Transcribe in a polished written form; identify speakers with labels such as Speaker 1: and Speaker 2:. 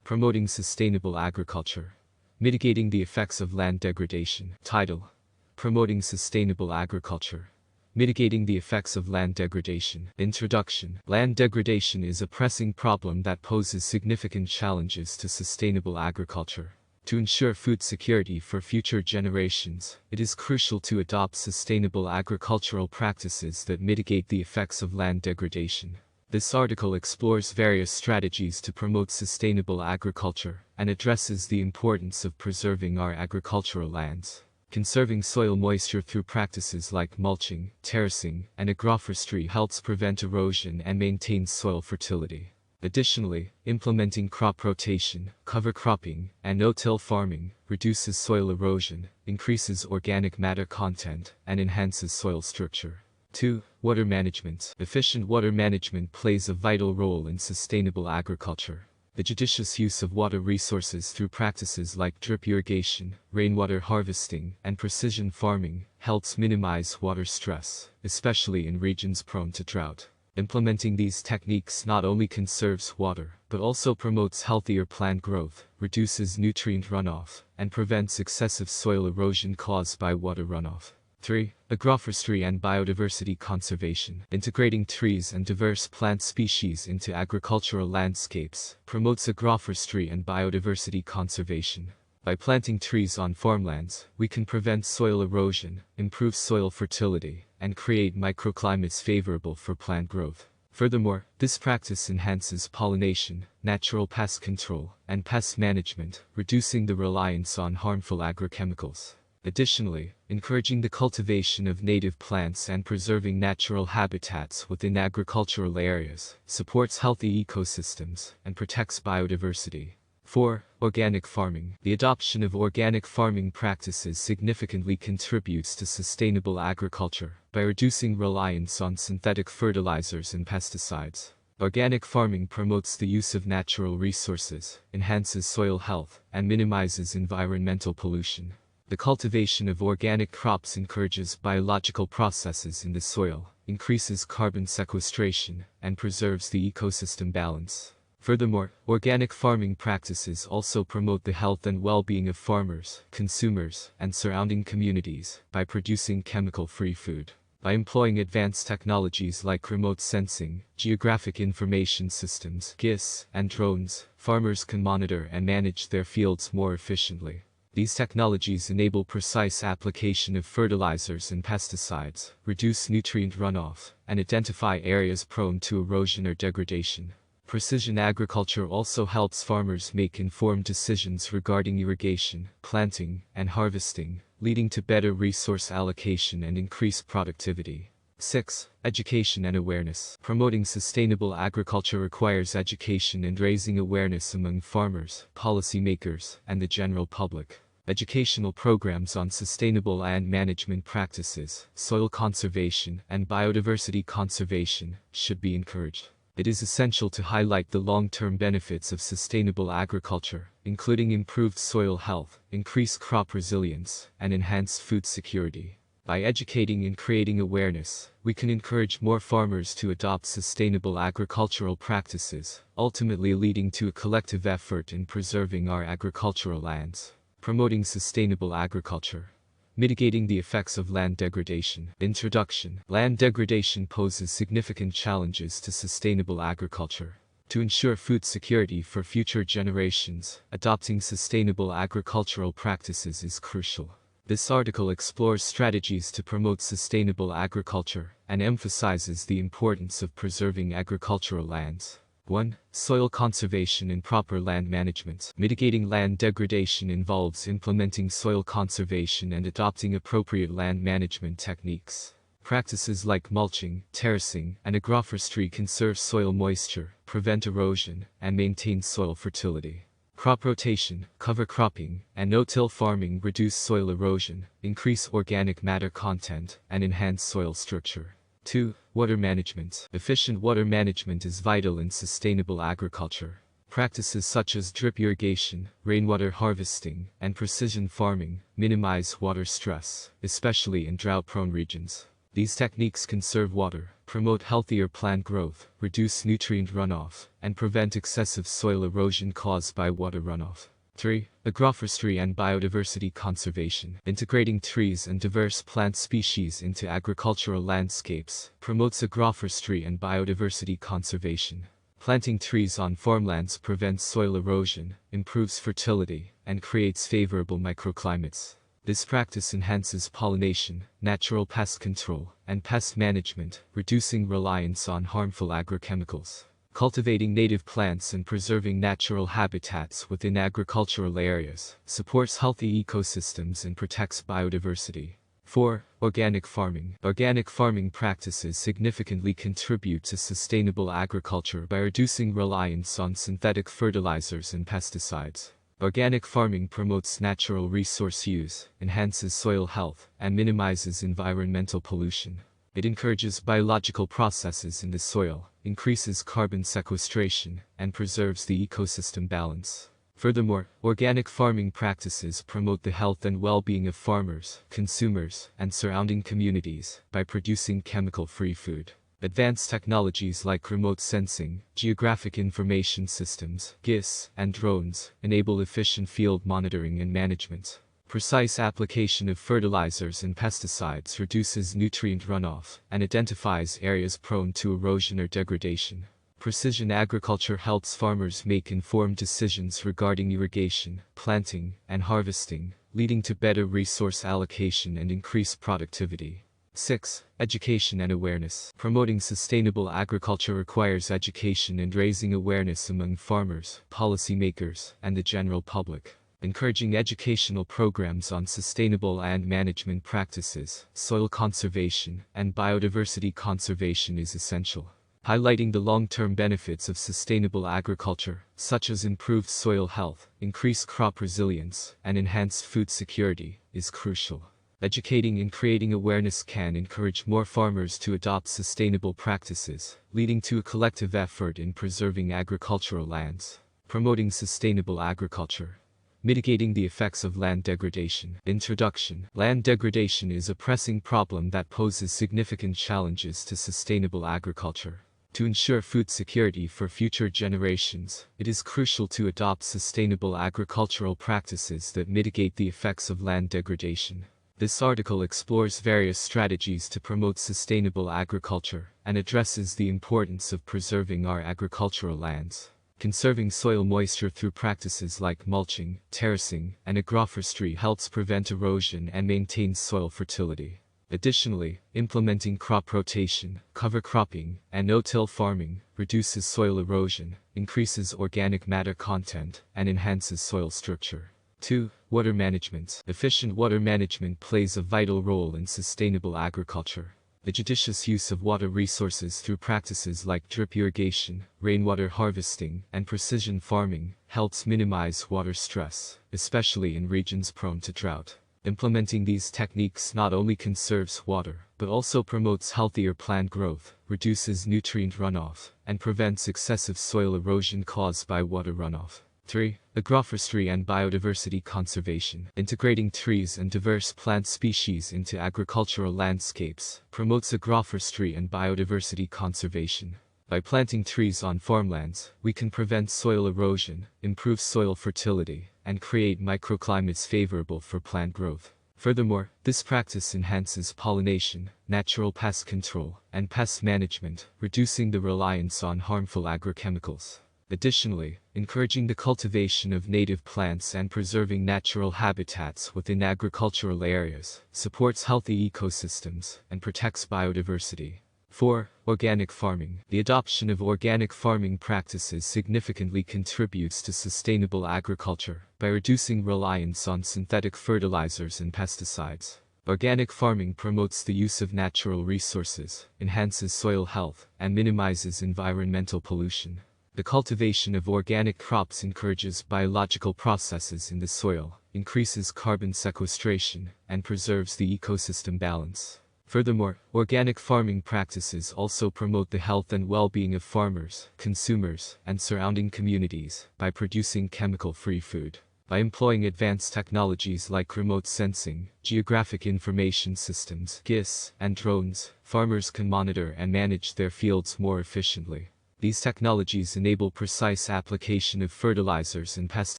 Speaker 1: Promoting sustainable agriculture. Mitigating the effects of land degradation. Title: Promoting sustainable agriculture. Mitigating the effects of land degradation. Introduction. Land degradation is a pressing problem that poses significant challenges to sustainable agriculture. To ensure food security for future generations, it is crucial to adopt sustainable agricultural practices that mitigate the effects of land degradation. This article explores various strategies to promote sustainable agriculture and addresses the importance of preserving our agricultural lands. Conserving soil moisture through practices like mulching, terracing, and agroforestry helps prevent erosion and maintains soil fertility. Additionally, implementing crop rotation, cover cropping, and no-till farming reduces soil erosion, increases organic matter content, and enhances soil structure. 2. Water management. Efficient water management plays a vital role in sustainable agriculture. The judicious use of water resources through practices like drip irrigation, rainwater harvesting, and precision farming helps minimize water stress, especially in regions prone to drought. Implementing these techniques not only conserves water, but also promotes healthier plant growth, reduces nutrient runoff, and prevents excessive soil erosion caused by water runoff. 3. Agroforestry and biodiversity conservation. Integrating trees and diverse plant species into agricultural landscapes promotes agroforestry and biodiversity conservation. By planting trees on farmlands, we can prevent soil erosion, improve soil fertility, and create microclimates favorable for plant growth. Furthermore, this practice enhances pollination, natural pest control, and pest management, reducing the reliance on harmful agrochemicals. Additionally, encouraging the cultivation of native plants and preserving natural habitats within agricultural areas supports healthy ecosystems and protects biodiversity. 4. Organic farming. The adoption of organic farming practices significantly contributes to sustainable agriculture by reducing reliance on synthetic fertilizers and pesticides. Organic farming promotes the use of natural resources, enhances soil health, and minimizes environmental pollution. The cultivation of organic crops encourages biological processes in the soil, increases carbon sequestration, and preserves the ecosystem balance. Furthermore, organic farming practices also promote the health and well-being of farmers, consumers, and surrounding communities by producing chemical-free food. By employing advanced technologies like remote sensing, geographic information systems (GIS), and drones, farmers can monitor and manage their fields more efficiently. These technologies enable precise application of fertilizers and pesticides, reduce nutrient runoff, and identify areas prone to erosion or degradation. Precision agriculture also helps farmers make informed decisions regarding irrigation, planting, and harvesting, leading to better resource allocation and increased productivity. 6. Education and awareness. Promoting sustainable agriculture requires education and raising awareness among farmers, policymakers, and the general public. Educational programs on sustainable land management practices, soil conservation, and biodiversity conservation should be encouraged. It is essential to highlight the long-term benefits of sustainable agriculture, including improved soil health, increased crop resilience, and enhanced food security. By educating and creating awareness, we can encourage more farmers to adopt sustainable agricultural practices, ultimately leading to a collective effort in preserving our agricultural lands. Promoting sustainable agriculture. Mitigating the effects of land degradation. Introduction. Land degradation poses significant challenges to sustainable agriculture. To ensure food security for future generations, adopting sustainable agricultural practices is crucial. This article explores strategies to promote sustainable agriculture and emphasizes the importance of preserving agricultural lands. 1. Soil conservation and proper land management. Mitigating land degradation involves implementing soil conservation and adopting appropriate land management techniques. Practices like mulching, terracing, and agroforestry conserve soil moisture, prevent erosion, and maintain soil fertility. Crop rotation, cover cropping, and no-till farming reduce soil erosion, increase organic matter content, and enhance soil structure. 2. Water management. Efficient water management is vital in sustainable agriculture. Practices such as drip irrigation, rainwater harvesting, and precision farming minimize water stress, especially in drought-prone regions. These techniques conserve water, promote healthier plant growth, reduce nutrient runoff, and prevent excessive soil erosion caused by water runoff. 3. Agroforestry and biodiversity conservation. Integrating trees and diverse plant species into agricultural landscapes promotes agroforestry and biodiversity conservation. Planting trees on farmlands prevents soil erosion, improves fertility, and creates favorable microclimates. This practice enhances pollination, natural pest control, and pest management, reducing reliance on harmful agrochemicals. Cultivating native plants and preserving natural habitats within agricultural areas supports healthy ecosystems and protects biodiversity. 4. Organic farming. Organic farming practices significantly contribute to sustainable agriculture by reducing reliance on synthetic fertilizers and pesticides. Organic farming promotes natural resource use, enhances soil health, and minimizes environmental pollution. It encourages biological processes in the soil, increases carbon sequestration, and preserves the ecosystem balance. Furthermore, organic farming practices promote the health and well-being of farmers, consumers, and surrounding communities by producing chemical-free food. Advanced technologies like remote sensing, geographic information systems, GIS, and drones enable efficient field monitoring and management. Precise application of fertilizers and pesticides reduces nutrient runoff and identifies areas prone to erosion or degradation. Precision agriculture helps farmers make informed decisions regarding irrigation, planting, and harvesting, leading to better resource allocation and increased productivity. 6. Education and awareness. Promoting sustainable agriculture requires education and raising awareness among farmers, policymakers, and the general public. Encouraging educational programs on sustainable land management practices, soil conservation, and biodiversity conservation is essential. Highlighting the long-term benefits of sustainable agriculture, such as improved soil health, increased crop resilience, and enhanced food security, is crucial. Educating and creating awareness can encourage more farmers to adopt sustainable practices, leading to a collective effort in preserving agricultural lands. Promoting sustainable agriculture. Mitigating the effects of land degradation. Introduction. Land degradation is a pressing problem that poses significant challenges to sustainable agriculture. To ensure food security for future generations, it is crucial to adopt sustainable agricultural practices that mitigate the effects of land degradation. This article explores various strategies to promote sustainable agriculture and addresses the importance of preserving our agricultural lands. Conserving soil moisture through practices like mulching, terracing, and agroforestry helps prevent erosion and maintains soil fertility. Additionally, implementing crop rotation, cover cropping, and no-till farming reduces soil erosion, increases organic matter content, and enhances soil structure. 2. Water management. Efficient water management plays a vital role in sustainable agriculture. The judicious use of water resources through practices like drip irrigation, rainwater harvesting, and precision farming helps minimize water stress, especially in regions prone to drought. Implementing these techniques not only conserves water, but also promotes healthier plant growth, reduces nutrient runoff, and prevents excessive soil erosion caused by water runoff. 3. Agroforestry and biodiversity conservation. Integrating trees and diverse plant species into agricultural landscapes promotes agroforestry and biodiversity conservation. By planting trees on farmlands, we can prevent soil erosion, improve soil fertility, and create microclimates favorable for plant growth. Furthermore, this practice enhances pollination, natural pest control, and pest management, reducing the reliance on harmful agrochemicals. Additionally, encouraging the cultivation of native plants and preserving natural habitats within agricultural areas supports healthy ecosystems and protects biodiversity. 4. Organic farming. The adoption of organic farming practices significantly contributes to sustainable agriculture by reducing reliance on synthetic fertilizers and pesticides. Organic farming promotes the use of natural resources, enhances soil health, and minimizes environmental pollution. The cultivation of organic crops encourages biological processes in the soil, increases carbon sequestration, and preserves the ecosystem balance. Furthermore, organic farming practices also promote the health and well-being of farmers, consumers, and surrounding communities by producing chemical-free food. By employing advanced technologies like remote sensing, geographic information systems (GIS), and drones, farmers can monitor and manage their fields more efficiently. These technologies enable precise application of fertilizers and pesticides